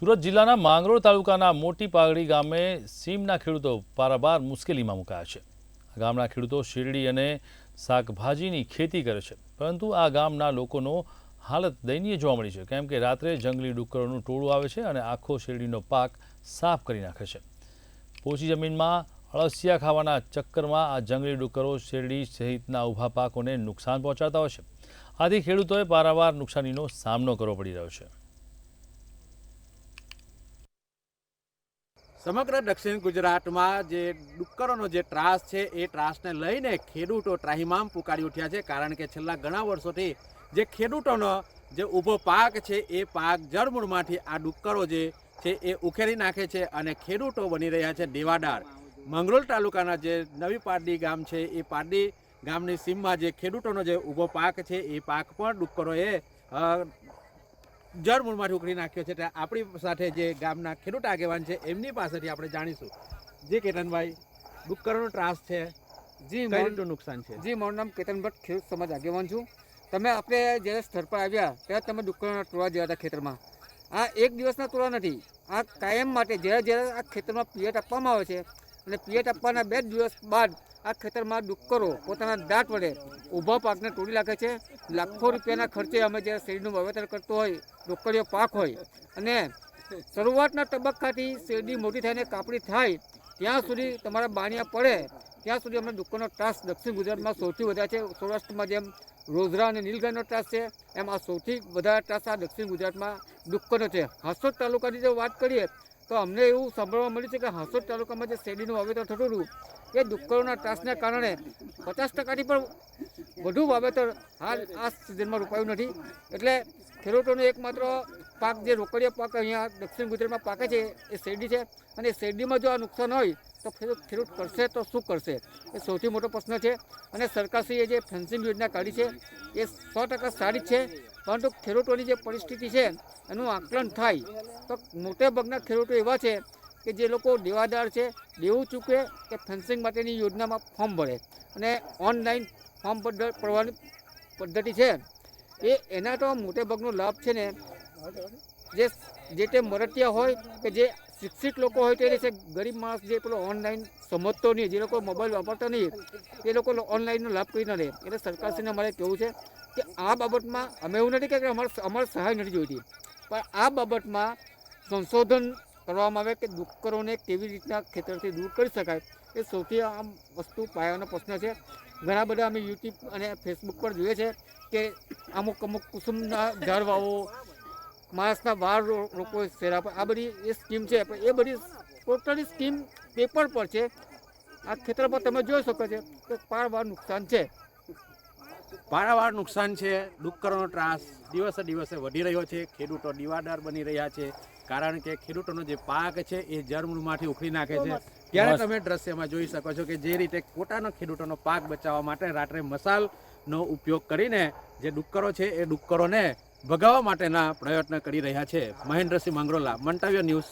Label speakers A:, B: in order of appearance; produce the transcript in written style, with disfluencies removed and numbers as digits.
A: સુરત જિલ્લાના માંગરોળ તાલુકાના મોટી પાઘડી ગામે સીમના ખેડૂતો પારાવાર મુશ્કેલીમાં મુકાયા છે। ગામના ખેડૂતો શેરડી અને શાકભાજીની ખેતી કરે છે, પરંતુ આ ગામના લોકોનો હાલત દયનીય જોવા મળી છે, કેમ કે રાત્રે જંગલી ડુક્કરોનું ટોળું આવે છે અને આખો શેરડીનો પાક સાફ કરી નાખે છે। પોચી જમીનમાં અળસિયા ખાવાના ચક્કરમાં આ જંગલી ડુક્કરો શેરડી સહિતના ઊભા પાકોને નુકસાન પહોંચાડતા હોય છે। આથી ખેડૂતોએ પારાવાર નુકસાનીનો સામનો કરવો પડી રહ્યો છે।
B: સમગ્ર દક્ષિણ ગુજરાતમાં જે ડુક્કરોનો જે ત્રાસ છે એ ત્રાસને લઈને ખેડૂતો ત્રાહિમામ પુકારી ઉઠ્યા છે, કારણ કે છેલ્લા ઘણા વર્ષોથી જે ખેડૂતોનો જે ઊભો પાક છે એ પાક જળમૂળમાંથી આ ડુક્કરો જે છે એ ઉખેરી નાખે છે અને ખેડૂતો બની રહ્યા છે દેવાદાર। માંગરોળ તાલુકાના જે નવી પારડી ગામ છે એ પારડી ગામની સીમમાં જે ખેડૂતોનો જે ઊભો પાક છે એ પાક પણ ડુક્કરોએ જળમૂળમાંથી ઉખડી નાખ્યો છે। આપણી સાથે જે ગામના ખેડૂત આગેવાન છે એમની પાસેથી આપણે જાણીશું। જી કેતનભાઈ, ડુક્કરોનો ત્રાસ છે, જી કઈ રીતનું નુકસાન છે?
C: જી, મારું નામ કેતન ભટ્ટ, ખેડૂત સમાજ આગેવાન છું। તમે આપણે જ્યારે સ્થળ પર આવ્યા ત્યારે તમે ડુક્કરોના ટોળા જોયા હતા ખેતરમાં। આ એક દિવસના ટોળા નથી, આ કાયમ માટે જ્યારે જ્યારે આ ખેતરમાં પિયત આપવામાં આવે છે અને પિયત આપવાના 2 દિવસ બાદ આ ખેતરમાં ડુક્કરો પોતાના દાંત વડે ઊભા પાકને તોડી નાખે છે। લાખો રૂપિયાના ખર્ચે અમે જ્યારે શેરડીનું વાવેતર કરતો હોય, ડુક્કરીઓ પાક હોય અને શરૂઆતના તબક્કાથી શેરડી મોટી થઈને કાપડી થાય ત્યાં સુધી તમારા બાણિયા પડે ત્યાં સુધી અમને ડુક્કરનો ત્રાસ દક્ષિણ ગુજરાતમાં સૌથી વધારે છે। સૌરાષ્ટ્રમાં જેમ રોજરા અને નીલગાયનો ત્રાસ છે એમ આ સૌથી વધારે ત્રાસ આ દક્ષિણ ગુજરાતમાં ડુક્કરનો છે। હાસોદ તાલુકાની જો વાત કરીએ તો અમને એવું સાંભળવા મળ્યું છે કે હાસોદ તાલુકામાં જે શેરડીનું વાવેતર થતું હતું એ ડુક્કરોના ત્રાસને કારણે 50%થી પણ વધુ વાવેતર હાલ આ સિઝનમાં રોપાયું નથી। એટલે ખેડૂતોનો એકમાત્ર પાક જે રોકડિયા પાક અહીંયા દક્ષિણ ગુજરાતમાં પાકે છે એ શેરડી છે, અને શેરડીમાં જો આ નુકસાન હોય તો ખેડૂત કરશે તો શું કરશે, એ સૌથી મોટો પ્રશ્ન છે। અને સરકારશ્રીએ જે ફેન્સિંગ યોજના કાઢી છે એ 100% સારી જ છે, પરંતુ ખેડૂતોની જે પરિસ્થિતિ છે એનું આકલન થાય તો મોટે ભાગના ખેડૂતો એવા છે કે જે લોકો દેવાદાર છે, દેવું ચૂકે કે ફેન્સિંગ માટેની યોજનામાં ફોર્મ ભરે અને ઓનલાઈન ફોર્મ ભરવાની પદ્ધતિ છે એના તો મોટે ભાગનો લાભ છે ને જે તે મરટિયા હોય કે જે શિક્ષિત લોકો હોય તે રીતે ગરીબ માણસ જે પેલો ઓનલાઈન સમજતો નહીં, જે લોકો મોબાઈલ વાપરતા નહીં, એ લોકો ઓનલાઈનનો લાભ કરી ન લે। એટલે સરકારશ્રીને અમારે કહેવું છે કે આ બાબતમાં અમે એવું નથી કે અમારે સહાય નથી જોઈતી, પણ આ બાબતમાં સંશોધન કરવામાં આવે કે ડુક્કરોને કેવી રીતના ખેતરથી દૂર કરી શકાય, એ સૌથી આમ વસ્તુ પાયાનો પ્રશ્ન છે। ઘણા બધા અમે યુટ્યુબ અને ફેસબુક પર જોઈએ છે કે અમુક કુસુમના ઝાડ વાવો, માણસના વાળ રોકો શેરા પર, આ બધી એ સ્કીમ છે, પણ એ બધી ટોટલી સ્કીમ પેપર પર છે। આ ખેતર પર તમે જોઈ શકો છો કે પારાવાર નુકસાન છે।
B: પારાવાર નુકસાન છે, ડુક્કરોનો ત્રાસ દિવસે દિવસે વધી રહ્યો છે, ખેડૂતો દીવાદાર બની રહ્યા છે, કારણ કે ખેડૂતોનો જે પાક છે એ જળમૂળમાંથી ઉખડી નાખે છે। ત્યારે તમે દ્રશ્યમાં જોઈ શકો છો કે જે રીતે પોતાનો ખેડૂતોનો પાક બચાવવા માટે રાત્રે મસાલનો ઉપયોગ કરીને જે ડુક્કરો છે એ ડુક્કરોને ભગાવવા માટેના પ્રયત્ન કરી રહ્યા છે। મહેન્દ્રસિંહ માંગરોલા, મંતવ્ય ન્યૂઝ।